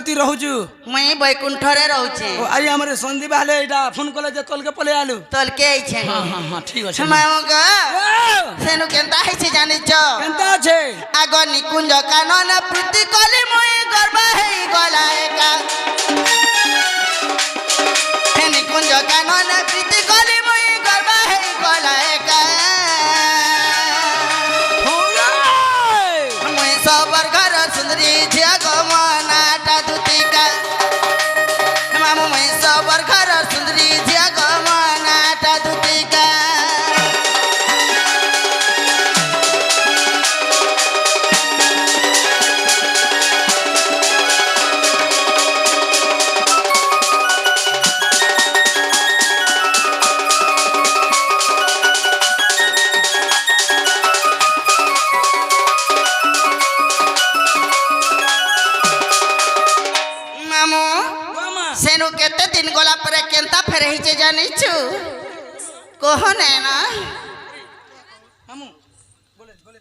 कति रहूचु मुई बैकुंठ रे रहूचे आई हमरे संदीप आले एटा फोन कले जे तोल के पले आलु तोल के आइछे हां हां हां ठीक अछि मामगा सेनु केनता हैछि जानि छ केनता छे आगो निकुंज कानन प्रीति कली मुई गर्व हेई गला एका हे निकुंज कानन प्रीति कली मुई गर्व हेई गला एका मुई सबर घर सुंदरी जगमनाटा दुतिका मामू मुई सबर घर सुंदरी जगमनाटा दुतिका सेनु केते दिन गला पर केनता फेर हिचे जानि छु कोहन है ना हमू बोले बोले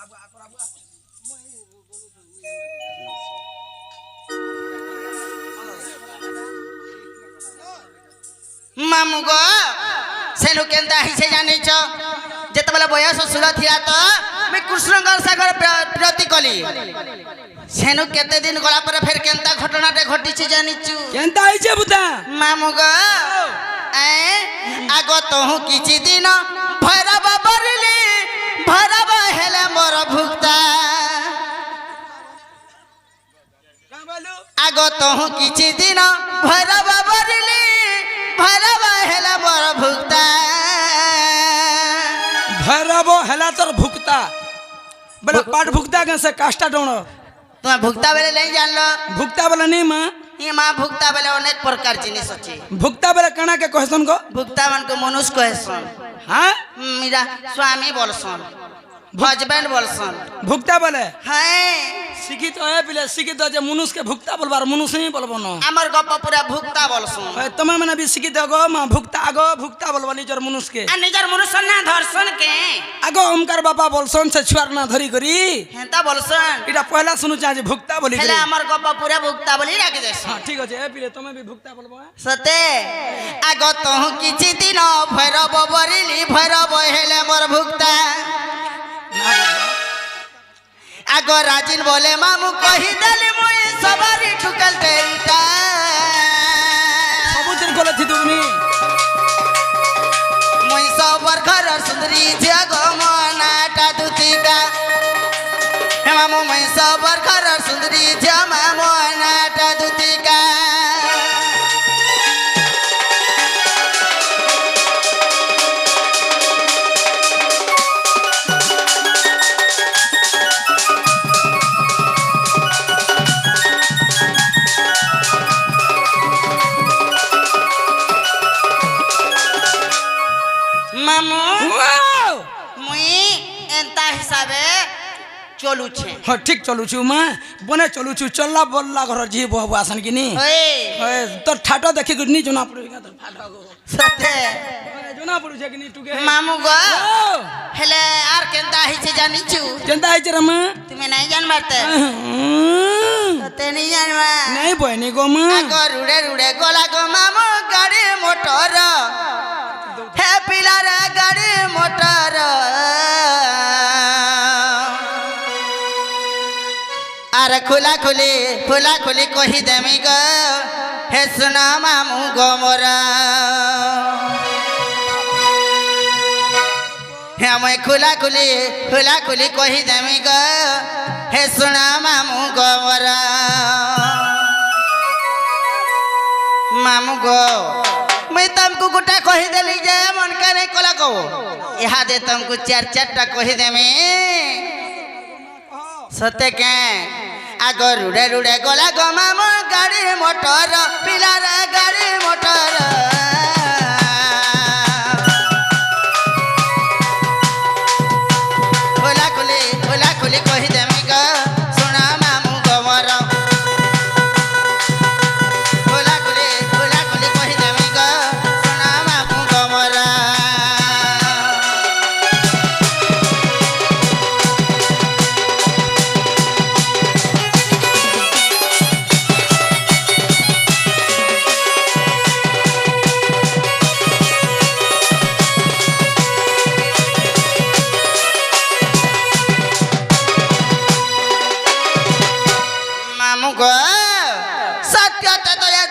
अब मामू गो सेनु केनता हिचे जानि छ जते बेला बयस सुला थिया तो मैं कृष्णगढ़ सागर प्रति कली सेनु केते दिन गला पर फेर केनता घटना टे घटी छी जानि छु केनता आइछे बुता मामू गो आगो तोहू किछि दिन भैरव बरली भैरव हेले मोर भुक्ता का बोलू आगो तोहू किछि दिन भैरव बरली भैरव हेले मोर भुक्ता भैरव हेला तोर भुक्ता बले पाट भुक्ता के से काष्टा डोण तुम भुक्ता बेले नहीं जान लो भुक्ता बले नहीं मां ये माँ भुक्ता बेले अनेक प्रकार जिनिस अछि भुक्ता बले कणा के कहसन को भुक्ता मन को मनुष्य कहसन हां मेरा स्वामी बोलसन हस्बैंड बोलसन भुक्ता बले हां शिक्षित है पिले शिक्षित जे मनुष्य के भुक्ता बोलबार मनुष्य नहीं बोलबो न हमर गप पूरा भुक्ता बोलसन तमे मने भी शिक्षित गो मां भुक्ता भुक्ता बोलबा निजर मनुष्य के आ निजर मनुष्य ना धरसन के आगो ओमकार बाबा बोलसन से छुआर ना धरी करी हेंता बोलसन इटा पहला सुनु चाहे भुक्ता बोली हेले हमर गप पूरा भुक्ता बोली राखि देस हां ठीक अछि ए पिले तमे भी भुक्ता बोलबो सते आगो तोहू किछि दिन भैरव बरली भैरव हेले मोर भुक्ता आगो राजिन बोले मामू कहि देली मुई सवारी ठुकल देईटा सबुदिन कोले थी तुमनी मुई सबर घर सुंदरी जगमनाटा दुतिका हे मामू मुई सबर घर सुंदरी जगमनाटा दुतिका मामू मुई एंता हिसाबे चलू छे हां ठीक चलू छु मां बने चलू छु चलला बोलला घर जी बहबु आसन कि नी ओए तो ठाटो देखि कि नी जना पड़ेगा तो फाटो गो सते जना पड़ु छै कि नी टुके मामू गो हेले आर केंता हिचे जानि छु केनता आइ रे मां तुमे नहीं जान मारते सते नहीं जानवा नहीं बहनी गो मां आगो रुड़े रुड़े गोला गो मामू गाड़ी मोटर हे पिला रे गाड़ी मोटर अरे खुला खुली कही देमी गो हे सुना मामू गो मोरा हे मैं खुला खुली कही देमी गो हे सुना मामू गो मोरा मामू गो मैं तुमको गुटा कही देली जे मन के नहीं कोला को यहाँ दे तुमको चार टा कही देमी सत्य के आगो रुड़े रुड़े गोला गो मामू गाड़ी मोटर पिलार गाड़ी मोटर खुला खुली कही देमी गो सुना मामू गो मोर खुला खुली कही देमी गो सुना मामू गो मोर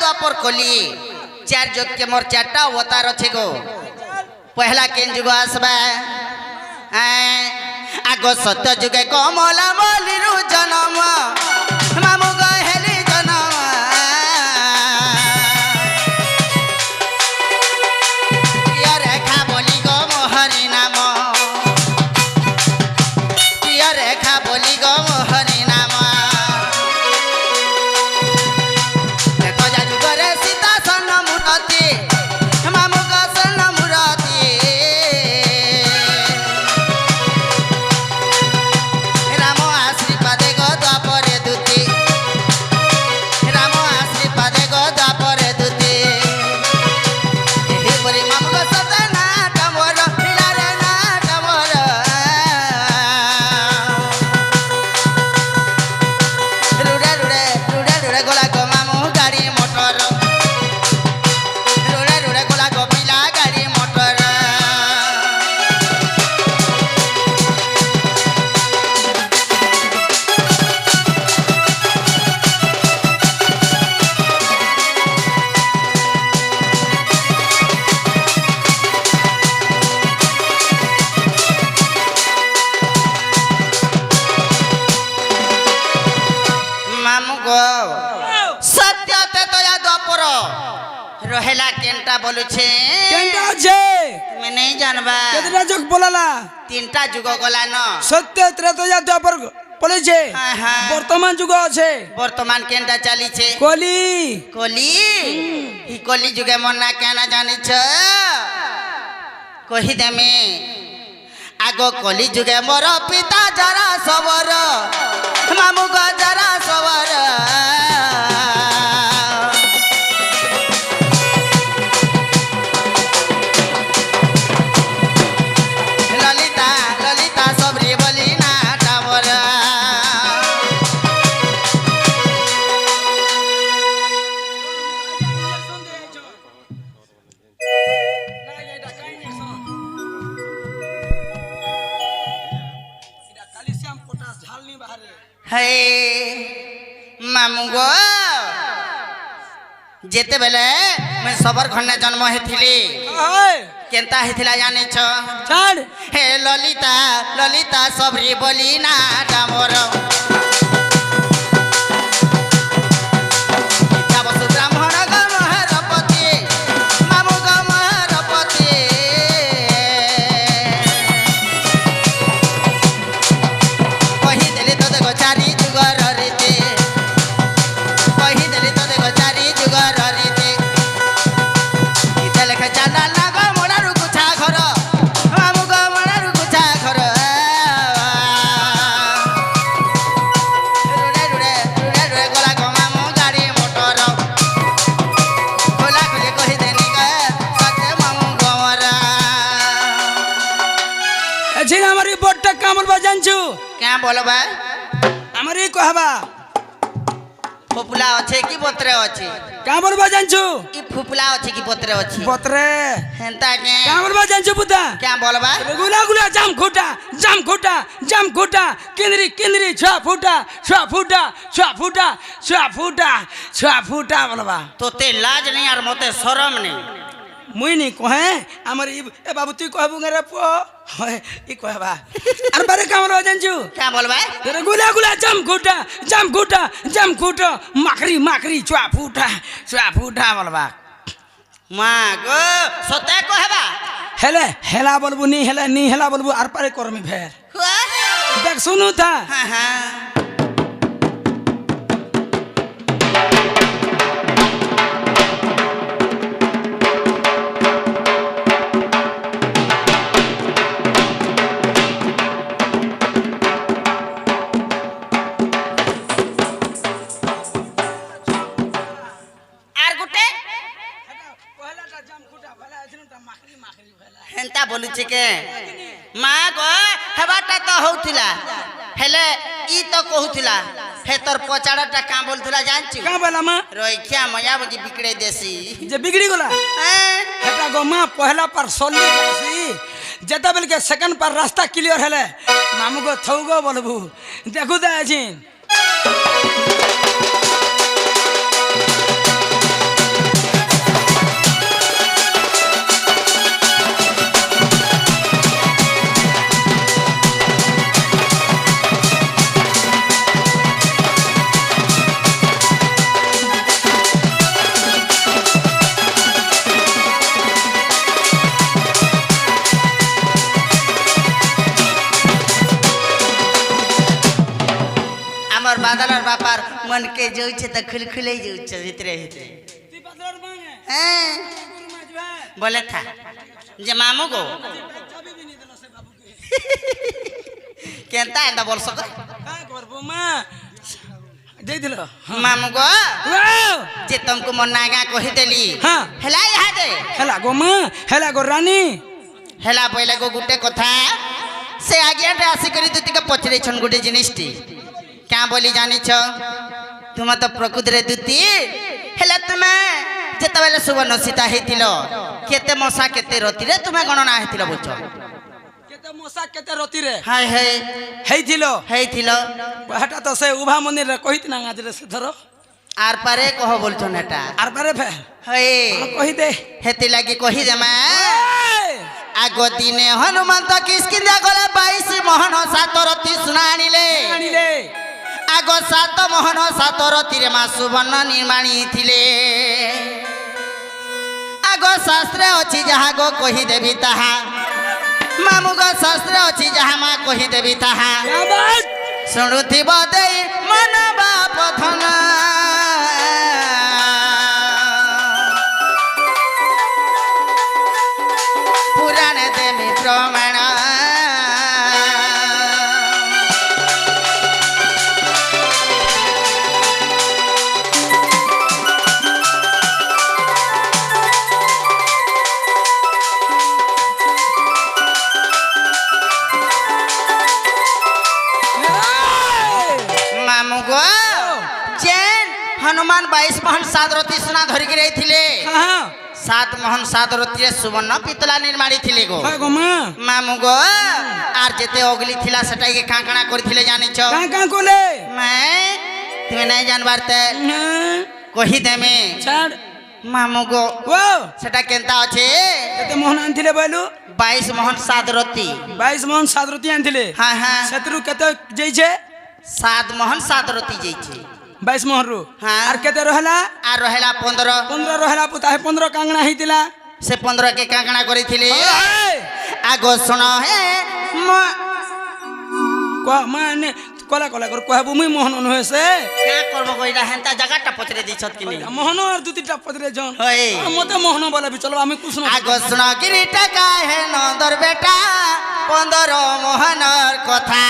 द्वापर कली चार जुग के मोर चारटा अवतार अच्छे गो पहला केन जुग आसबा आग सत्य जुगे कमला मलिरु जन्म मामु गहेली जन्म प्रिय रेखा बोली गो मोहरी नाम प्रिय रेखा बोली गो मोहरी नाम कजा जुगरे सीता सन मुरती मामु ग सन मुरती राम आश्रीपादे गो द्वापरे दूती राम आश्रीपादे गो द्वापरे दूती एहिपरि मामु ग सते नाट मोर पिलारे नाट मोर रुड़े रुड़े रुड़े रुड़े गोला गो मामु गाड़ी मोटर रुड़े रुड़े गोला गो पिला गाड़ी मोटर मामु गो सत्यते तो या द्वापर रहेला केनटा बोलु छे কেনটা আছে मैं नहीं जानबा কেতটা যুগ বলালা तीनटा जुग गला न সত্য ত্রেতয়া দ্বাপর বলেছে हाँ, हाँ। বর্তমান যুগ আছে वर्तमान केनटा चाली छे কলি कली ई कली जुगे मन्ना केना जानि छ कहि देमे आगो कली जुगे मोर पिता जरा सवर मामु ग जरा सवर ललिता ललिता सबरी बोली ना टावर हे मामु गो जेते बेले मैं सबर खन्ने जन्म हेथिली केनता हेथिला जाने छ ছাড় हे ललिता ललिता सबरी बोली ना डामर इच्छा बसु ब्राह्मण ग महरपति मामु ग महरपति कहि देली तो देखो चारी जुगर रीति कहि देली तो देखो चारी जुगर रीति इते लेखे चांदा लाग मोड़ारू कुछा घर मामु ग मोड़ारू कुछा घर रुड़े रुड़े रुड़े रुड़े गोला गो मामु गाड़ी मोटर खोला खोली कहि देनी ग सते मामु गमरा এছিন আমার এই বড়টা কামড় বাজানছু क्या बोलबा আমার এই কহবা फुफुला अच्छे कि बोतरे अच्छे কামড় বাজানছু ई फुफुला अच्छे कि बोतरे अच्छे বতরে हेंता के কামড় বাজানছু বুদা क्या बोलबा গুলা গুলা জাম খোটা কেন্দ্রি কেন্দ্রি ছ ফুটা বলবা तोते लाज नहीं और मोते शरम नहीं মুই নি কহে আমার এ বাবু তুই কহবু রে পো হয় ই কহবা আর বারে কামড় বাজানছু क्या बोलबा तेरे गुला गुला जम खूटा माखरी छुआ फूटा बोलबा माँ गो सोते को हेबा हेले हेला बोलबू नी हेला बोलबू आर पारे करमी भेर हुआ देख सुनू था हाँ हाँ आर गुटे हेंता बोलु के माँ गो हेबाटा तो होउथिला हेले ई तो कहूथिला हे तोर पचाड़ाटा का बोलथिला जानछु का बोला मां रोइखिया मया बजी बिगड़े देसी जे बिगड़ी गला हेटा गो मां पहला पर सोली जासी जेता बेल के सेकंड पर रास्ता क्लियर हेले मामू को थौगो बोलबू देखु दा आछिन বাপার মনকে যাচ্ছে তো খুলখুলেই যাচ্ছে ভিতরে ভিতরে তুই পাতলার মাঙে হ্যাঁ গুরু মাজবা বলে থা যে মামু গো চাবি বিনি দিল সে বাবুকে কেনতা এটা বলছ গো কাই করব মা দেই দিল মামু গো ওয়াও যে তুমକୁ মন আগা কহি দেলি হ্যাঁ হেলা ইহাদে হেলা গো মা হেলা গো রানী হেলা বইলে গো গুটে কথা সে আজ্ঞাটা আসি করি তুই টিকে পচরেছন গুটে জিনিসটি क्या बोली जानिछ तुम तो प्रकृति दूती हेला तुमे जेतेबेले सुवर्ण सीता हेतिल केते मसा केते रति रे तुमे गणना हेतिल बुझ केते मसा केते रति रे हाय हाय हेइथिलो हेतिल हेटा तो से उभा मंदिर रे कहित ना गाज रे से धरो आर पारे कह बोलछन एटा आर बारे फे हे कहि दे हेति लागी कहि दे मैं ओए! आगो दिने हनुमंत किसकिंदा गला 22 मोहन सातरती सुनानिले आनिले आगो सात मोहन सातरती रे मा सुवर्ण निर्माणी थिले आगो शास्त्र अछि जहा गो कहि देबी ताहा मामु गो शास्त्र अछि जहा मा कहि देबी ताहा क्या बात सुनुथिब देई मन बाप धन पुराण देमी प्रमाण मामु गो चेन हनुमान 22 मोहन सातरती सुना धरि के रहिथिले हां 7 मोहन सातरती रे सुवर्ण पितला निर्माणी थिले गो हां गो मा मामु गो आर जेते अगली थिला सेटा के काकणा करथिले जानिछ का कोले मैं तुमे नै जानबार ते कहि देमे छाड़ मामु गो ओ सेटा केनता अछि केते मोहन आनथिले बोलू 22 मोहन सातरती 22 मोहन सातरती आनथिले हां हां शत्रु केते जइछे 7 मोहन सातरती जइछे 22 मोहन रु हाँ। आर केते रहला आर रहेला 15 15 रहला पुता है 15 कांगणा हितिला से 15 के काकणा करथिले ओए! आगो सुन हे को माने कला कला कर कहबु मुई मोहन होय से क्या करबो कइला हेंता जगहटा पचरे दिछत कि नहीं मोहन और दुतिटा पदरे जन होय मते मोहन बोला भी चलो आमी कुछ न आगो सुन गिरिटा काहे नंदर बेटा 15 मोहनर कथा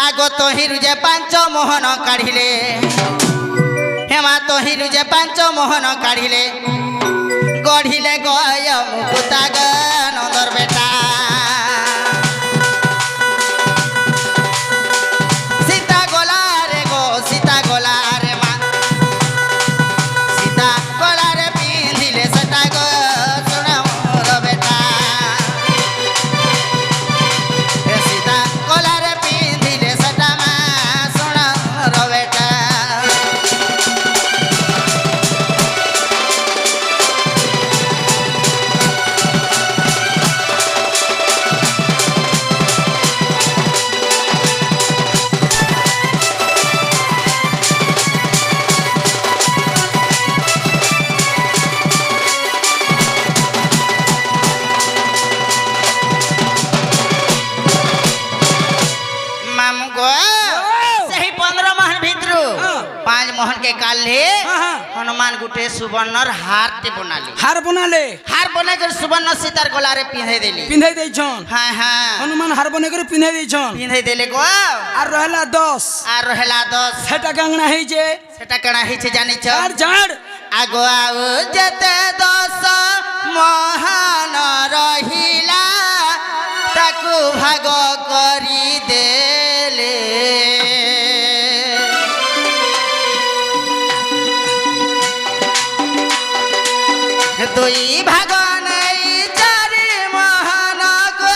आगो तो हिरु जे 5 मोहन काढिले हेमा तो हिरु जे 5 मोहन काढिले गढिले गय मुकुता ग नंदर बेटा सीता गोला रे गो सीता गोला रे मा सीता गोला रे पिंधिले सटा गो सुना मोर बेटा हे सीता गोला रे पिंधिले सटा मा सुना मोर बेटा मामू गो सही 15 मोहन भितरु हाँ। 5 मोहन के काल्हे हाँ, हाँ। हनुमान गुटे सुवर्णर हार ते बनाली हार बनाले हार बना कर सुवर्ण सीतार गला रे पिंधे देली पिंधै दै छन हाँ हाँ हनुमान हार बने कर पिंधै दै छन पिंधे देले गो आर रहला 10 आर रहेला 10 सेटा कांगणा है जे सेटा कणा हि छे जानि छ चार झाड़ आगो आउ जते 10 मोहन रहिला ताकू भाग करी देले दुई भाग नहीं चारि मोहन को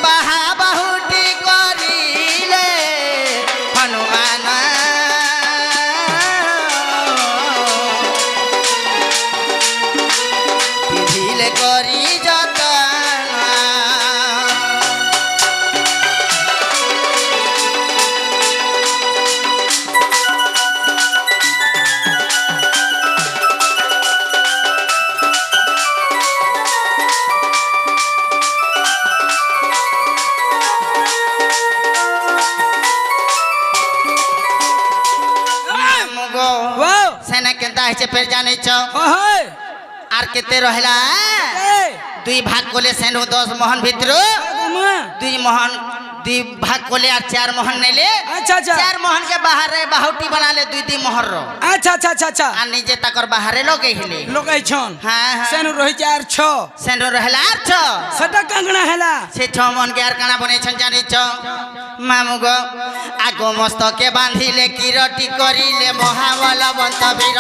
बाहा बहुटी करिले हनुमान पिंधिले करी जतन ହେଇছে ফের জানিছ হয় আর কেতে রহিলা দুই ভাগ কলে সেনু 10 মোহন ভিতর গোমা দুই ভাগ কলে আর 4 মোহন নেলে আচ্ছা আচ্ছা 4 মোহন के बाहरे बाहुटी बनाले দুই মোহর র আচ্ছা আচ্ছা আচ্ছা আচ্ছা আর নিজে তাকর বাহারে লগাই হেলে লগাইছন হ্যাঁ হ্যাঁ সেনু রহিছে আর 6 সেনু রহিলা আর 6 সেটা কাঙ্গনা হেলা সে 6 মোহন কে আর কানা বনেছন জানিছ মামু গো আগো মস্তকে বাঁধিলে কিরটি করিলে মহাবলবন্ত বীর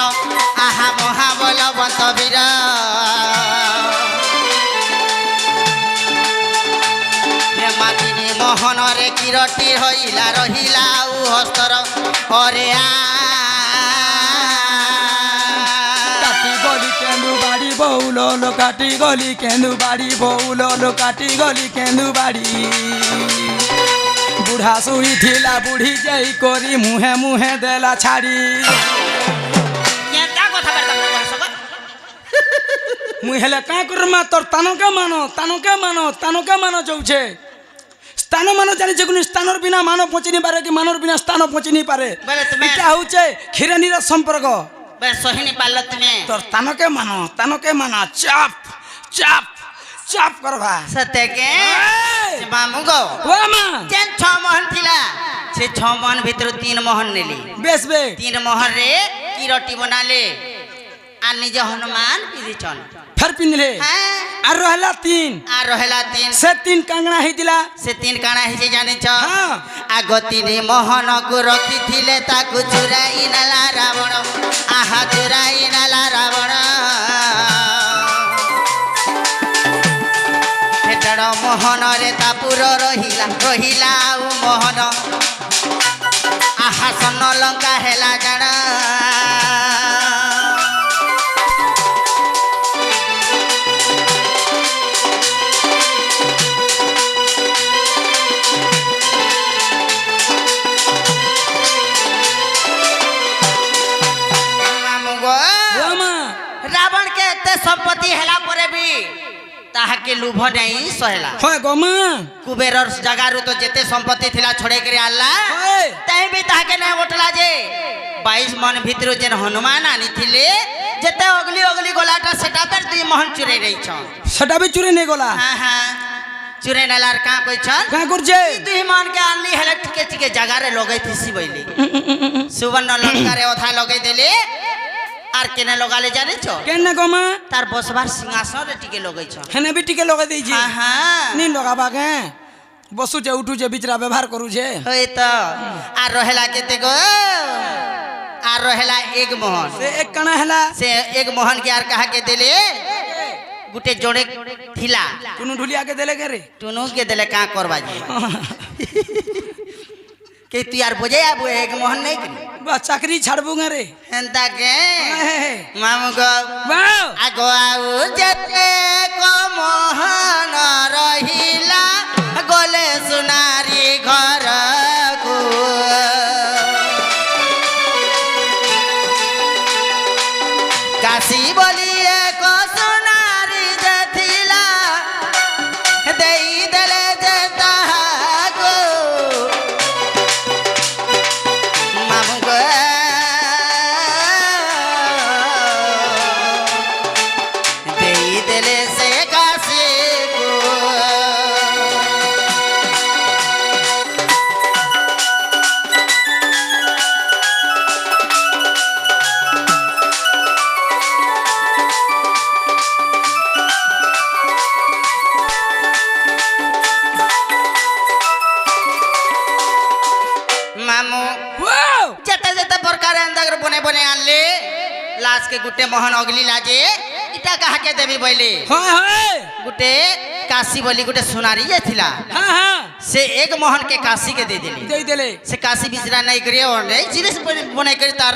আহা মহাবলবন্ত বীর মাতিনি মোহনরে কিরটি হইলা রহিলা ও হস্তর হরে কাটি গলি কেন্দু বাড়ি বউল কাটি গলি কেন্দু বাড়ি বউল কাটি গলি কেন্দু বাড়ি বুঢ়া শুই থিলা বুঢ়ী যাই করি মুহে মুহে দেলা ছাড়ি মুই হেলে কাঁ করমা তোর তানকে মানো যাউছে স্থান মানো জানিছে কোন স্থানর বিনা মানব পৌঁছি নি পারে কি মানর বিনা স্থান পৌঁছি নি পারে বলে তুমি এটা হচ্ছে ক্ষীরানির সম্পর্ক বলে সহিনি পারল তুমি তোর তানকে মানো চাপ চাপ চাপ করবা সত্যকে মামু গো ও মা যেন 6 মোহন থিলা সে 6 মোহন ভিতর 3 মোহন নেলি বেশ বে 3 মোহন রে কিরটি বনালে আর নিজে হনুমান পিদিছন ফের পিনলে হ্যাঁ আর রহলা 3 আর রহেলা 3 সে 3 কাঙ্গনা হইতিলা সে 3 কাଣା হিসে জানিছ হ্যাঁ আগ 3 মোহনକୁ রখিଥିଲେ তাকু চুরাই নেলা রাবণ আহা চুরাই নেলা রাবণ হেটড় মোহନରେ তাপুর রহিলা ও মোহন আহা সন্ন লঙ্কা হেলা জানা ও মা রাবণ কে এতে সম্পত্তি হেলা পরে বি তাহাকে লুভ নাই সহেলা হয় গো মা কুবেরর জাগারু তো যেতে সম্পত্তি থিলা ছড়ে করে আল্লাহ হয় তাই বি তাহাকে নাই ওঠলা যে 22 মন ভিতর যেন হনুমান আনিছিলে যেতে অগলি গলাটা সেটা ফের 2 মোহন চুরে রইছ সেটা বি চুরি নে গলা হ্যাঁ হ্যাঁ চুরে নেলার কা কইছন কাঁ করছে 2 মোহন কে আনলি হেলে টিকে জাগারে লগাইতিছি বইলি সুবর্ণ লঙ্কারে ওথা লগাই দেলে আর কেনে লগালে জানিছ কেন গো মা তার বসবার সিংহাসনে টিকে লগাইছ হেনে বি টিকে লগাই দেইছি হ্যাঁ হ্যাঁ নি লগাবা কে বসুছে উঠুছে বিচরা ব্যবহার করুছে হই তো আর রহেলা কেতে গো আর রহেলা 1 মোহন সে এক কানা হেলা সে 1 মোহন के আর কাহা के देले गुटे जोड़े थिला টুনু ঢুলিয়া কে দেলে কে রে टुनु के देले का करबा जे के तू यार बजे आबो 1 मोहन नहीं के বা চাকরি ছাড়বো গে রে हेंता के हे। मामू गो বাও आगो आउ जते को मोहन रहिला गोले सुनारी घर को काशी बोलिए को सुनारी जथिला देई देले जता गो मामू गो देई देले से काशी को मामू ওয়াও যেতে যেতে প্রকার अंदर बने बने आनले लाश के गुटे मोहन अगली लाजे इटा काहाके देबी बोली হয় হয় गुटे काशी बोली गुटे सुनारी जे थिला হ্যাঁ হ্যাঁ से 1 मोहन के काशी के दे देली দেই দেলে से काशी बिजरा नहीं करे और नहीं जिनिस बने कर तार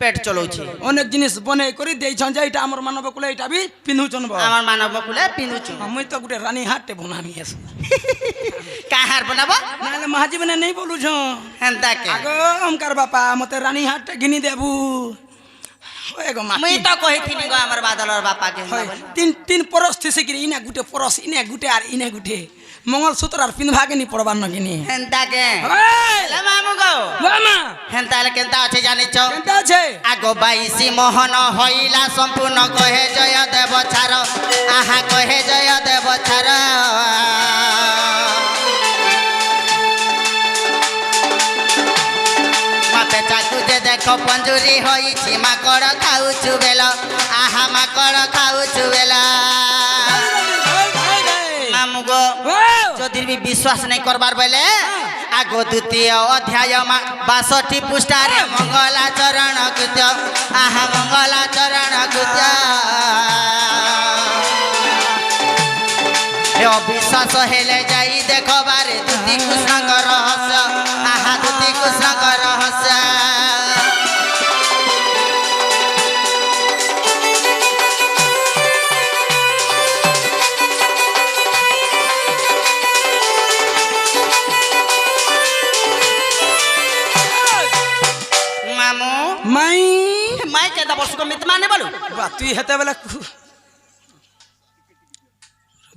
पेट चलौछि অনেক জিনিস বনে করে দেইছন যে এটা আমার মানব কুলে এটা বি পিন্ধুছন ব আমার মানব কুলে পিনুछु আমি তো গুটে রানী হাটে বনামি এস काहार बनाबो নালে মাঝি বনে নেই বলুছ हेंता के আগো আমকার বাপা মতে রানী হাটে গিনি দেবু ওই গো মা मुई तो कहि थिनी गो हमर बादलर बापा के হয় তিন তিন পরস থিসে কি ইনা গুটে পরস ইনা গুটে আর ইনা গুটে মঙ্গলসূত্র আর পিন্ধবা কে নি পড়বার না কিনি হেন্তা কে ওই হেলে মামু গো মামা হেন্তা হেলে কেনতা আছে জানিছ কেনটা আছে আগ বাইশি মোহন হইলা সম্পূর্ণ কহে জয় দেব ছাড় আহা কহে জয় দেব ছাড় মতে চাকু যে দেখ পঞ্জুরি হইছি মাকড় খাউছু বেল আহা মাকড় খাউছু বেল মামু গো যদি বি বিশ্বাস নাই করবার বলে আগ দ্বিতীয় অধ্যায় 62 পৃষ্ঠারে মঙ্গলাচরণ কৃত আহা মঙ্গলাচরণ কৃত হে অবিশ্বাস হেলে যাই দেখবারে দুতি কৃষ্ণଙ୍କ রহস্য আহা দুতি কৃষ্ণଙ୍କ রহস্য মামু মাই মাই কেটা বর্ষক মিত মানে বলো বা তুই হেতে বেলা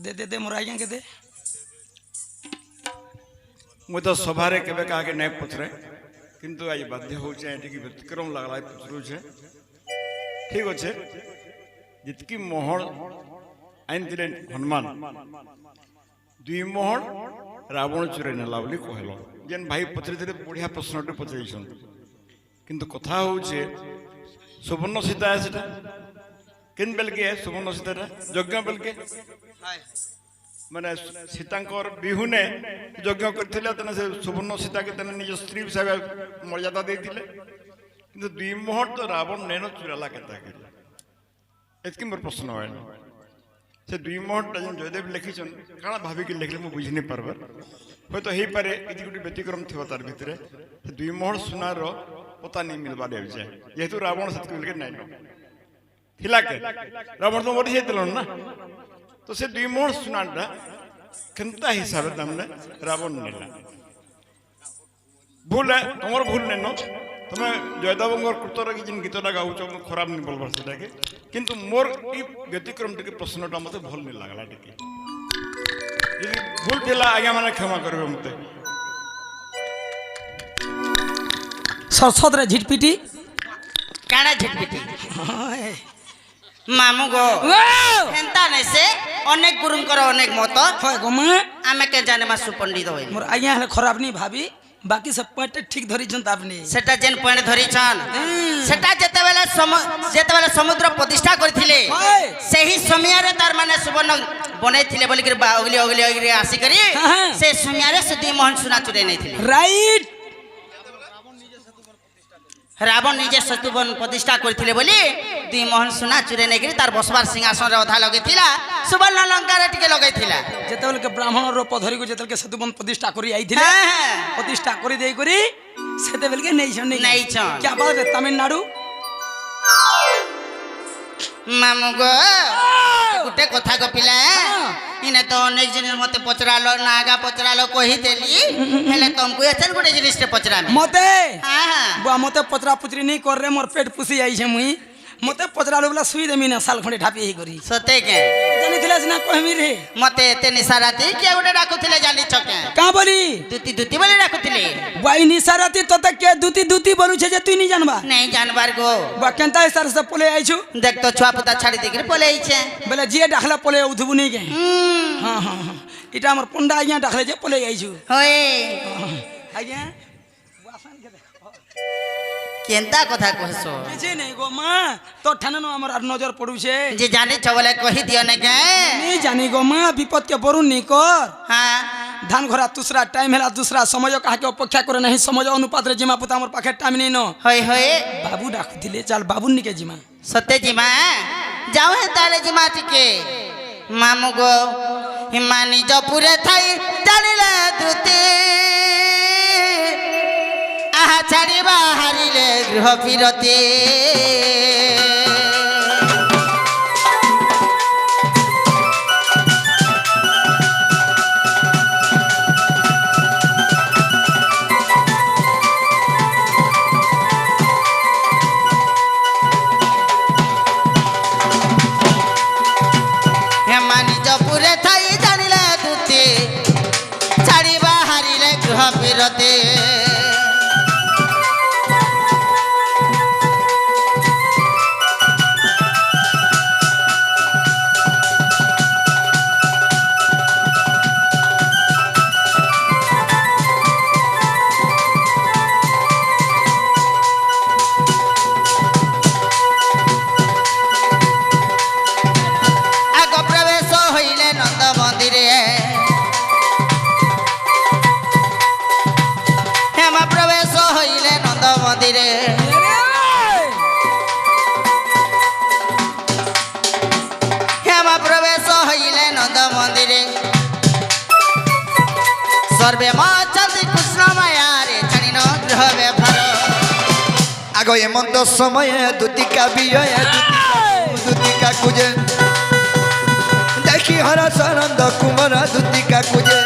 দে দে দে মোর আজ্ঞা কে দে ମୁଁ ତ ସଭାରେ କେବେ କାହାକେ ନାଇଁ ପଚରେ କିନ୍ତୁ ଆଜି ବାଧ୍ୟ ହଉଛେ ଏଠିକି ବ୍ୟତିକ୍ରମ ଲାଗଲା ପଚରୁଛେ ଠିକ ଅଛେ ଯେତିକି ମହଳ ଆଣିଥିଲେ ହନୁମାନ 2 ମହଳ ରାବଣ ଚୁରେଇ ନେଲା ବୋଲି କହିଲ ଯେନ୍ ଭାଇ ପଚରିଥିଲେ ବଢ଼ିଆ ପ୍ରଶ୍ନଟେ ପଚାରିଛନ୍ତି କିନ୍ତୁ କଥା ହଉଛେ ସୁବର୍ଣ୍ଣ ସୀତା ସେଟା କେନ୍ ବେଲକେ ସୁବର୍ଣ୍ଣ ସୀତାଟା ଯଜ୍ଞ ବେଲକେ ମାନେ ସୀତାଙ୍କର ବିହୁନେ ଯଜ୍ଞ କରିଥିଲେ ତେଣୁ ସେ ସୁବର୍ଣ୍ଣ ସୀତାକେ ତେଣୁ ନିଜ ସ୍ତ୍ରୀ ହିସାବରେ ମର୍ଯ୍ୟାଦା ଦେଇଥିଲେ କିନ୍ତୁ 2 ମହଳ ତ ରାବଣ ନେନ ଚୁରାଲା କେନ୍ତା କରି ଏତିକି ମୋର ପ୍ରଶ୍ନ ହଏନି ସେ 2 ମହଳଟା ଯେନ୍ ଜୟଦେବ ଲେଖିଛନ୍ କାଣା ଭାବିକି ଲେଖିଲେ ମୁଁ ବୁଝି ନାଇଁ ପାରବାର ହୁଏତ ହେଇପାରେ କିଛି ଗୋଟେ ବ୍ୟତିକ୍ରମ ଥିବ ତାର ଭିତରେ ସେ 2 ମହଳ ସୁନାର ପତା ନେଇ ମିଲବାର ଯାଉଛେ ଯେହେତୁ ରାବଣ ସେତିକି ବେଲକେ ନାଇଁ ଥିଲା କେ ରାବଣ ତ ମରି ଯାଇଥିଲା ନା তো সে 2 মহল সুনাটা কেনতা হিসাবে তামনে রাবণ নেলা ভুল তোমার ভুল নেন তুমি জয়দেবঙ্গর কৃতর কি যেন গীতটা গাউছ খারাপ নি বলবার সেটাকে কিন্তু মোর এই ব্যতিক্রম টিকে প্রশ্নটা মতে ভাল নি লাগলা টিকে যদি ভুল ଥିଲା আজ্ঞা মানে ক্ষমা করবে মতে সরসদরে ঝিটপিটি কানা ঝিটপিটি মামু গো হেন্তা নাই সে অনেক গুরুঙ্কর অনেক মত হয় গো মা আমি কে জানে মা সুপণ্ডিত হই মোর আজ্ঞা হেলে খারাপ নি ভাবি বাকি সব পয়েন্ট ঠিক ধরিছন আপনি সেটা যেন পয়েন্ট ধরিছন সেটা যেতেবেলে সমুদ্র প্রতিষ্ঠা করিଥିଲେ হয়। সেই সমୟରେ তার মানে সুবর্ণ বনাইଥିଲେ বলি করে অগলি অগলি অগলি আসি করি হ্যাঁ। সেই সমୟରେ ସେ 2 মহল সোনা চুরাই নেইଥିଲେ রাইট রাবণ নিজে সেতুবন প্রতিষ্ঠা করিଥିଲେ বলি 2 মহল সোনা চুরাই নেইকি তার বসবার সিংহাসনরে অধা লগাইଥିଲା সুবর্ণ অলঙ্কারে টিকে লগাইଥିଲା যেতবেলকে ব্রাহ্মণ রূপ ধরিকু যেতবেলকে সেতুবন প্রতিষ্ঠা করি আইଥିଲେ হ্যাঁ হ্যাঁ প্রতিষ্ঠা করি দেই করি সেতেবেলকে নেইছন নেইছন। কি আবার তামিলনাড়ু মামু গো গোটে কথা গপিলা ইনে তো অনেক জিনিস মতে পচরালো নাগা পচরালো কহিদেলি হেলে তমকু এছেন গোটে জিনিসটে পচরামি মতে হ্যাঁ হ্যাঁ বুয়া মতে পচরা পুচরি নেই করে মোর পেট পুষি আইছে মুই মতে পচরালো বলা শুই দেমি না সাল খন্ডে ঢাপি হেই করি সতে কে জানিଥିଲା সিনা কহমি রে মতে এতে নিশারাতি কে গোটে ডাকুଥିଲେ জানিছ কে কা বলি দুতি দুতি বলে ডাকুଥିଲେ বুয়া নিসারাতি তোতে কে দুতি দুতি বলুছে যে তুই নি জানবা নেই জানবার গো বুয়া কেনতা ইসার সে পলে আইছু দেখ তো ছুয়া পুতা ছাড়ি দিকে পলে আইছে বলে জিয়ে ডাকলা পলে উঠবু নেই কে হ্যাঁ হ্যাঁ হ্যাঁ এটা আমার পন্ডা আইয়া ডাকলে যে পলে আইছু হই আইয়া কেনতা কথা কহছো কিছু নেই গো মা তোর ঠানানো আমার আর নজর পড়ুছে যে জানিছ বলে কহি দিও না কে नहीं जानी गो माँ विपद के बरु नहीं कर হ্যাঁ धान घोरा दूसरा टाइम है दूसरा समय कहा के अपेक्षा करे नहीं समय अनुपात रे जिमा पुता मोर पाखे टाइम नहीं न হই হই बाबू डाकु दिले चल बाबू निके जिमा সত্যি জিমা যাও হে তাহলে জিমা টিকে মামু গো হিমা নিজ পুরে থাই জানিলে দুতি আহা ছাড়িবা হারিলে গৃহ ফিরতি হেমা নিজ পুরে থাই জানিলে দুতি গৃহ বিরতি সর্বে মা চন্দ্র কৃষ্ণ মায়ারে ছাড়িন গৃহ ব্যবহার আগে এমন্ত সময়ে দুতিকা বিয়ে দুতিকা কুজে দেখি হর সানন্দ কুমার দুতিকা কুজে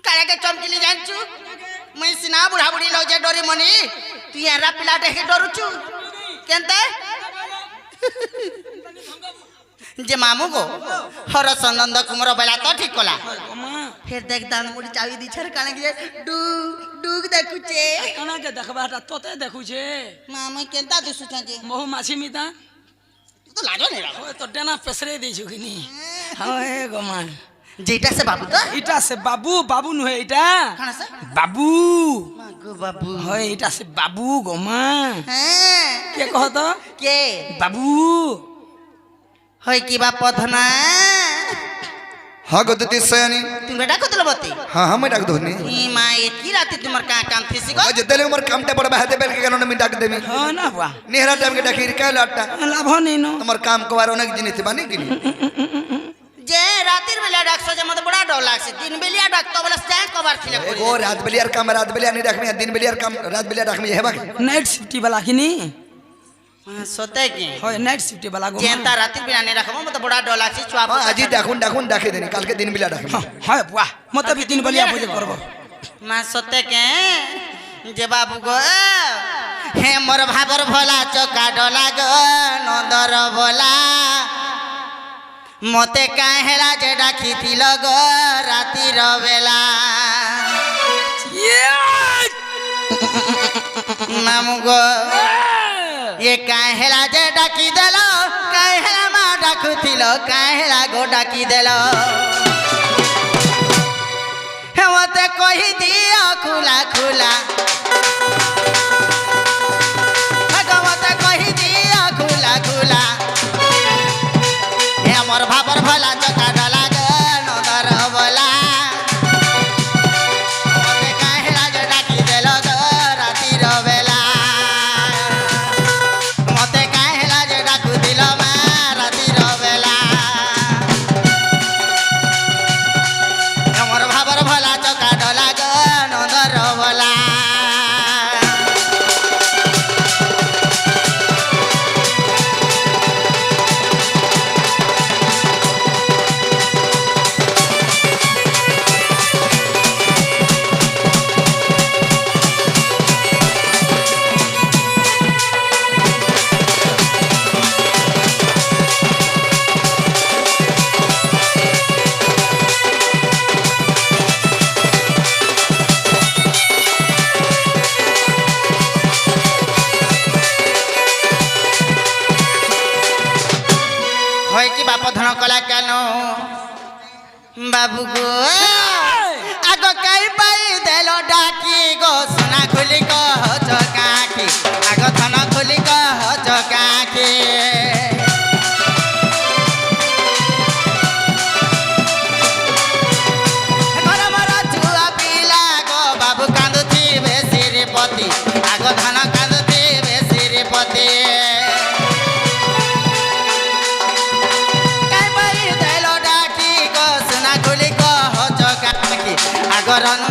কারাকে চমকিলি জানছু মুই সিনা বুড়া বুড়ি লোক যে ডরি মনি তুই এরা পিলাটা হে ডরুছু কেনতে যে মামু গো হরসনন্দ কুমার বেলা তো ঠিক কলা ফের দেখ দান মুড়ি চাবি দিছার কানে গিয়ে ডুগ ডুগ দেখুছে কানাকে দেখবাটা তোতে দেখুছে মামু কেনতা দিছুছ যে বহু মাছি মিতা তো লাজো নেই ওই তো ডেনা পেছরে দিয়েছো কিনি হয় গমা যেটা সে বাবু তো এটা সে বাবু বাবু নহে এটা কানা সে বাবু মাগো বাবু হয় এটা সে বাবু গমা হ্যাঁ কে কহ তো কে বাবু হয় কি বাপ পধনা हाँ गो दुति सयानी তুমি বেটা কতল বতি हाँ हाँ मैं डाक दोनी ই মা একি রাতে তোমার কাম থিসি গো आज तेरे उमर काम टे पड़ बहते बेल के कानून में डाक देमी হয় না বুয়া नेहरा टाइम के डाकी का लाटा লাভ নেই নো তোমার কাম কবার অনেক জিনিস বানি কিনি যে রাতের বেলা ডাকছো যে মতো বড় ডর লাগছে দিন বেলিয়া ডাকতো বলে স্ট্যান্ড কভার ছিল एगो रात बेलियार काम रात बेलिया नहीं डाकमी दिन बेलियार काम रात बेलिया डाकमी हेबा নাইট শিফটি বালা কিনি সতে কি হয় নাইট শিফটি বালা গো যেটা রাতের বেলা নেই রাখবো মতো বড় ডর লাগছে চুয়া हाँ आज डाकुन डाकुन डाके देनी कल के दिन बेलिया डाकमी হয় বুয়া মতে বি দিন বলিয়া বুঝে করব মা সতে কে যে বাবু গো হে মোর ভাবর ভোলা চকা ডলা গো নন্দর ভোলা মতে কায় হেলা যে ডাকিছিল গো রাতির বেলা মামু গো এ কায় হেলা যে ডাকি দেল কায় হেলা মা ডাকুছিল কায় হেলা গো ডাকি দেল হে মতে কহি দিও খুলা খুলা মতে কহি দিও খুলা খুলা হে মোর ভাবর ভোলা চকা ডলা গো নদর বলা মতে কায় হেলা যে ডাকি দেল গো রাতির বেলা মতে কায় হেলা যে ডাকু দিল মা রাতির বেলা হে মোর ভাবর ভোলা চকা ডলা গো নদর বলা হয় কি বাপ ধন কলা কেন বাবু গো আগ কাই পাই দেল ডাকি গো সোনা খুলি কহ চকাকি আগ ধন খুলি কহ চকাকি ঘর মর ছুয়া পিলা গো বাবু কান্দুথিবে শ্রীপতি আগ ধন কান্দুথিবে শ্রীপতি আগরন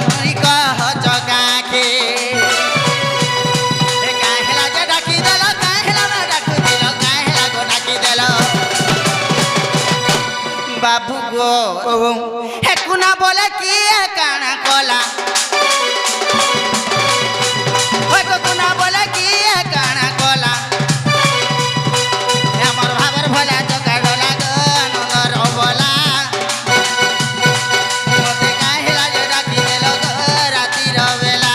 কহ চকাকি কাহেলা যে ডাকি দেল কাহেলা না ডাকু দিল কাহেলা গো ডাকি দেল বাবু গো হে কুনা बोले किए काना कोला ओए कुकुना बोले किए काना कोला हमर भाबर भोला तो काडोला गनर बोला मोते काहेला जो राखी देलो राती रवेला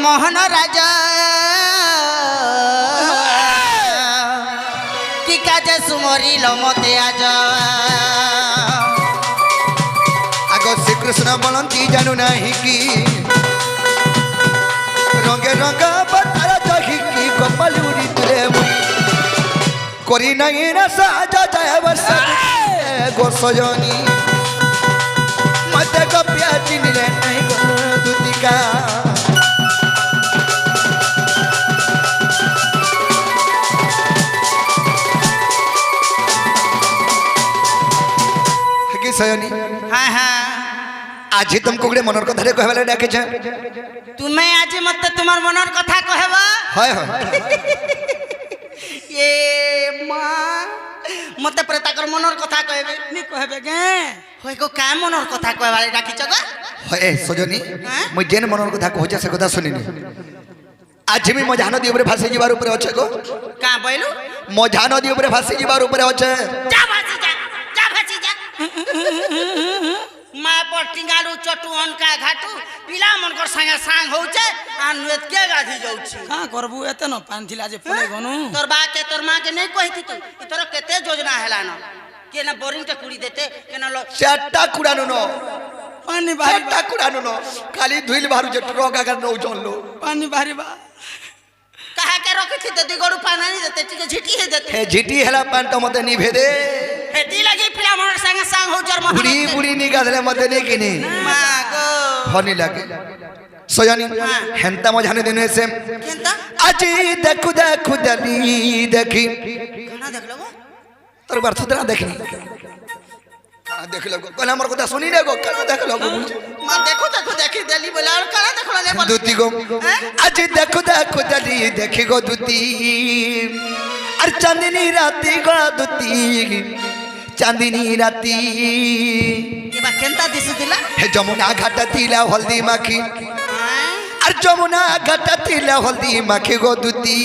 मोहन राजा कि काजे सुमरी लमते आज आगो श्रीकृष्ण बोलती जानू नहीं कि रंगे रंगा बतारा जही की कपल उड़ी तुले मुई करी नहीं ना साजा जाए बस गो सजनी मते को प्याची निले नहीं गो दुतिका सयनी हाँ हाँ आज तुमको गुड़े मनर कथा कहले डाके छ तुम्हें आज मत तुम्हार मनर कथा कहबा हाय हाय ये मां मते प्रताकर मनर कथा कहबे नी कहबे गे होय को का मनर कथा कहबाले डाकी चगा ए सजनी मु जेन मनर कथा कहछ से कथा सुनिनी आज मी मजा नदी ऊपर फासी जीवार ऊपर अछि को का बोलू मजा नदी ऊपर फासी जीवार ऊपर अछि जा फासी जा माँ पटिंगालू चटुअन का घाटू पिला मनकर संगे सांग होउचे आ नुएत के गाधी जाउची का करबू एते न पान थिला जे पले गनु तोर बा के तोर मां के नहीं कहिती तू तोर केते योजना हेला न के ना बोरिंग टे कुड़ी देते के ना लो चारटा कुड़ानो न पानी भारी चारटा कुड़ानो न खाली धुइल बारू जे ट्रक अगर न चललो पानी भारी बा कहा के रखी थी ददी गड़ू पाना नहीं देते ठीक झिटी है देते हे झिटी हेला पान तो मते नी भेदे हेती लगी पिला मनर संगे सांग हो जर बुड़ी बुड़ी निकाले मते नी किनी मां गो हनी लागे सजनी हेंता मजाने दिने से केंता आज देखु देखु दली देखी खाना देख लो तोर बार सुतरा देखनी काना देख लगो कहले हमर কথা सुनी ने गो काना देख लगो मां देखो देखो देखी देली बोला और काना देखलो ने दुती गो आज देखु देखु दली देखी गो दुती और चांदनी राती गो दुती चांदनी राती ये बा केंता दिसु दिला हे जमुना घाट तिला हल्दी माखी और जमुना घाट तिला हल्दी माखी गो दुती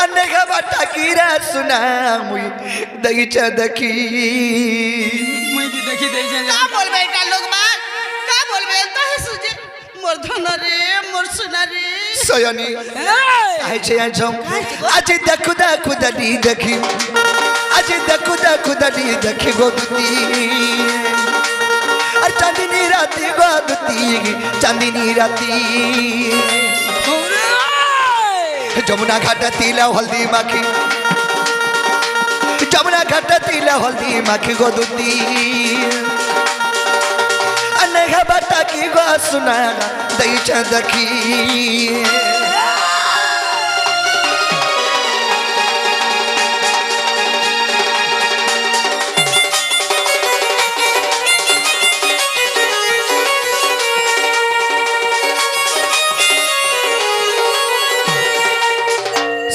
अनेका बाटा कीरा सुना मुई दईचा देखी मुई की देखी दे जे का बोलबे का लोग बा का बोलबे त सुजे मोर धन रे मोर सुना रे सयनी काहे छे आछम आज देखु देखु दली देखी आज देखु देखु दली देखी गो दुती और चांदनी राती गो दुती चांदनी राती जमुना घाट तिला हल्दी माखी जमुना घाट तिला हल्दी माखी गो दुती अनेका बाटा की गो सुना दईचा देखी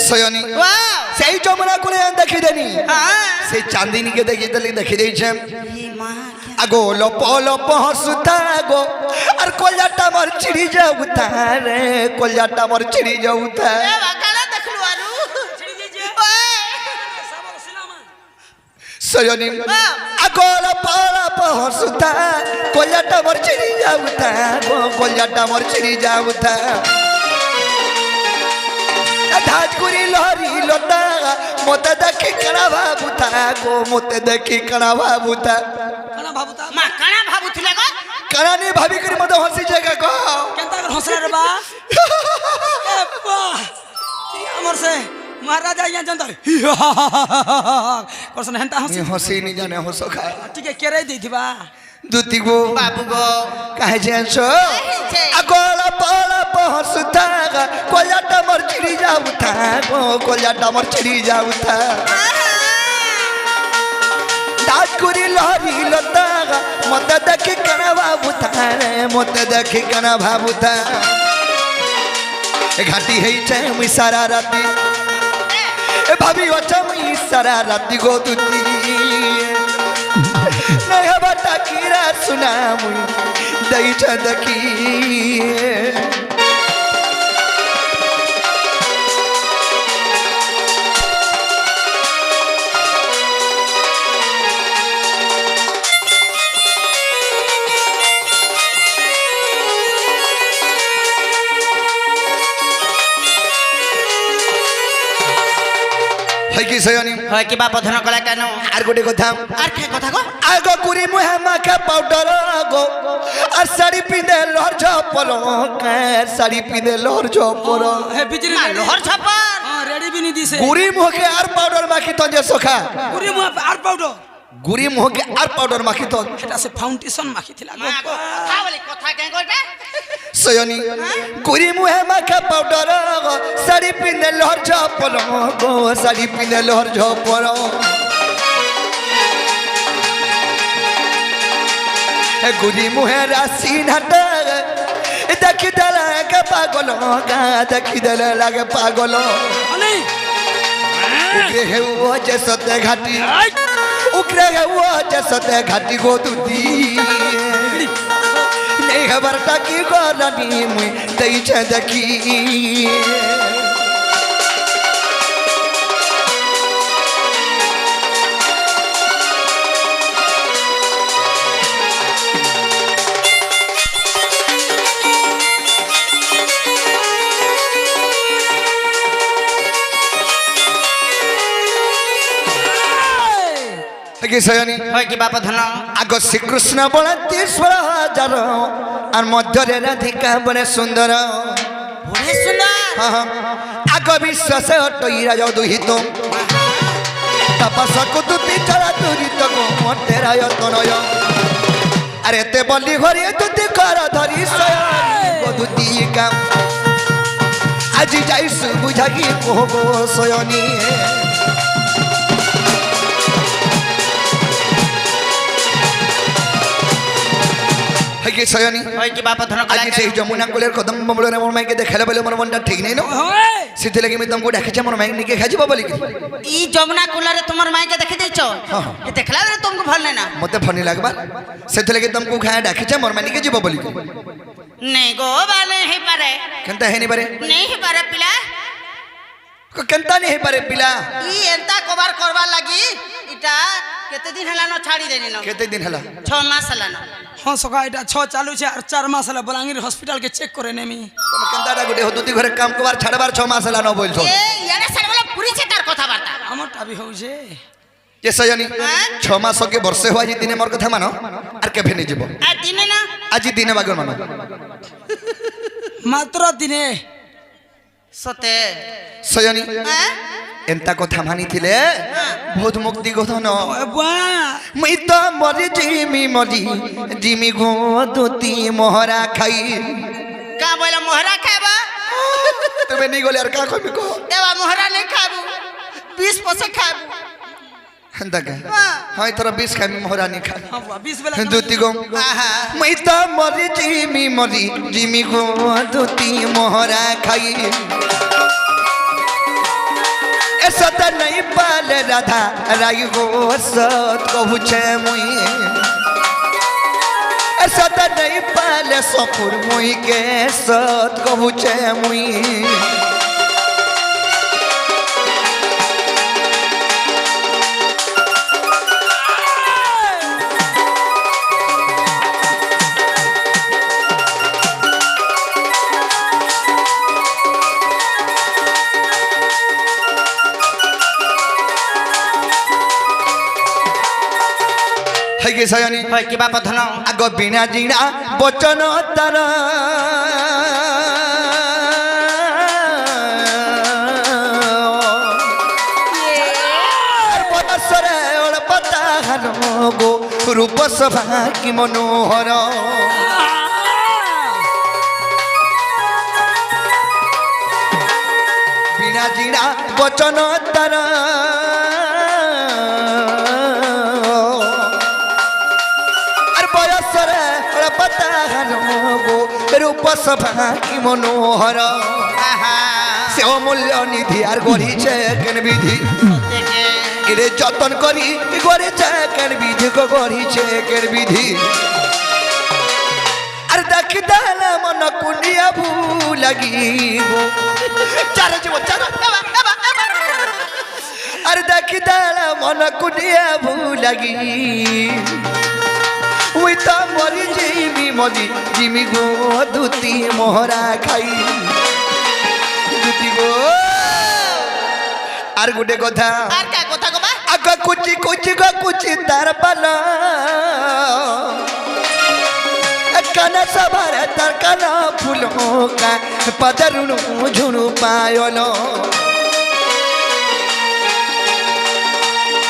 सयनी से जमुना को देखी देनी से चांदनी के देखी दली देखी दे छे आगो लप लप हसुता गो और कोलजाटा मर चिड़ी जाउता रे कोलजाटा मर चिड़ी जाउता ए काला देखलु आरु ओए सयनी आगो लप लप हसुता कोलजाटा मर चिड़ी जाउता गो कोलजाटा मर चिड़ी जाउता धाजपुरी लहरी लोटा मोते देखी कणा भाबुता गो मोते देखी कणा भाबुता कणा भाबुता मां कणा भाबुथिले गो कणा ने भाभी करी मते हंसी जाएगा गो केंता कर हंसला रे बा ए बा ई हमर से महाराज आइया जनता करसन हेंता हंसी हसी नहीं जाने हो सका टिके केरे देथिबा दुती गो बाबू गो काहे जेंसो अगोला पाला पहसुता कोलाटा मर चिड़ी जाउता गो कोलाटा मर चिड़ी जाउता डाकुरी लहरी लता मत देखि कना बाबूता रे मत देखि कना बाबूता ए घाटी हेई छे मुई सारा राती ए भाभी अच्छा मुई सारा राती गो दुती नहीं हवा टाकीरा सुना मुई दई छ देखी है कि सयानी হয় কিবা পধন কলা কেন আর গোটে কথা আর কে কথা গো आगो कुरी मुहे माखा पाउडर गो और साड़ी पिंदे लहर झपल साड़ी पिंदे लहर झपल हे बिजली না লোহর ছাপার हां रेडी भी नहीं दिसे गुरी मुह के आर पाउडर माखी तो जे सोखा पूरी मुंह पे आर पाउडर गुरी मुह के आर पाउडर माखी तो এটা সে ফাউন্ডেশন মাখি থিলা গো কথা বলি কথা কে কইবে सयानी गुरी मुहे माखा पाउडर गो साड़ी पिंदे लहर झपल गो साड़ी पिंदे लहर झपल गुरी मुहे राशि नट देखी दल के पागल गा देखी दल लगे पागल नहीं उग्रे है वो जे सते घाटी उग्रे है वो जे सते घाटी गो दुती नहीं खबर टाकी गो रानी मुई दई छ देखी कि सयानी হয় কিবা পধন आग श्रीकृष्ण बड़े 30,000 और मध्य राधिका बड़े सुंदर বড়ে সুন্দর हाँ हाँ आग विश्वास टईरा जाओ दुहित तपस को तुति चला दुरित को मोटेरा यतनय अरे ते बलि घरे तुति कर धरी सयानी दुति काम आज जाइस बुझागी को सयानी है कि सयानी হয় কিবা পধন কলা आज से जमुना कोलेर कदम बमलो ने मोर माई के देखाले बोले मोर मनटा ठीक नहीं न होए सीधे लगे मैं तुमको देखे मोर माई निके खाजिबो बोली कि ই যমুনা কুলারে তোমার মাইকে দেখে দিছো এ দেখলা রে তুমको ভাল নাই না मते फनी लागबा सेथे लगे तुमको खाया देखे मोर माई निके जीबो बोली कि নেই গো বালে হে পারে केनता है नहीं बारे নেই হে পারে পিলা को केनता नहीं है बारे पिला ই এন্তা কভার করবার লাগি এটা কেতে দিন হলা ন ছাড়ি দেনি ন केते दिन हला 6 মাস হলা ন हां सका এটা 6 चालू छे और 4 मास हला बलांगीर हॉस्पिटल के चेक करे नेमी तुम केनता गुटे होतुती घरे काम कबार छाड़बार 6 मास हला न बोलछो এ ইয়ারে সারবলা পুরি ছে তার কথা বার্তা हमरटा भी होउछे ये सयानी 6 मास के वर्षे हुआ जी दिने मोर कथा मानो आर केभे नहीं जीबो আর দিনে না आज दिने बागर मानो मात्र दिने সতে सयानी হ্যাঁ एंता कथा मानी थिले बहुत मुक्ति गधन ओए बा मैं तो मरी जिमी गो दुती मोहरा खाई কা বলা মোহরা খাবা तुम्हें नहीं गोले यार का कोई को দেবা মোহরা নাই খাবু 20 পয়সা খাবু हंदा का हां तोरा 20 खाई मोहरा नहीं खा हां बा 20 बेला दुती गो मैं तो मरी जिमी गो दुती मोहरा खाई ऐसा तो नहीं पाले राधा राई गो सत कहू छे मुई ऐसा तो नहीं पाले सपुर मुई के सत कहू छे मुई है कि सयानी হয় কিবা পধন आग बिना जीना बचन तार গো রূপ শোভা কি মনোহর বিনা জিনা বচন তার আর বয়সরে পতাহার গো রূপ শোভা কি মনোহর সে অমূল্য নিধি আর গড়িছে কেন বিধি এরে যতন করি গড়িছে কেন বিধি গো গড়িছে কেন বিধি আর দেখি দেলে মন কুনিয়া ভু লাগিব চার জীব চার আর দেখি দেলে মন কুনিয়া ভু লাগি উই তো মরি জিমি জিমি গো দুতি মোহরা খাই দুতি গো আর গোটে কথা আর কা কথা গো মা আগ কুচি কুচি গো কুচি তার পালা কানা সবার তার কানা ফুল কা পদরুণু ঝুণু পায়ল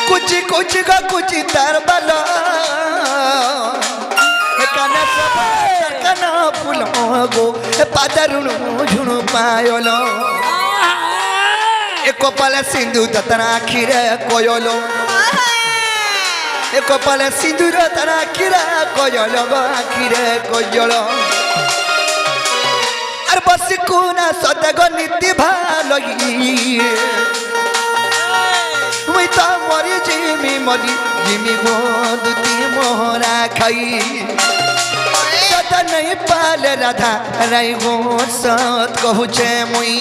কুচি কুচি গো কুচি তার বালা কানা সবার তার কানা ফুল গো পদরুণু ঝুণু পায়ল এক কপালে সিন্ধু তার আখিরে কয়ল এক কপালে সিঁদুর তার আখিরে কয়ল গো আখিরে কয়ল আর বসি কোনা সদা গো নীতি ভালো মুই তো মরি জিমি গো দুতি মোহরা খাই সদা নাই পালে রাধা রাই গো সত কহুছে মুই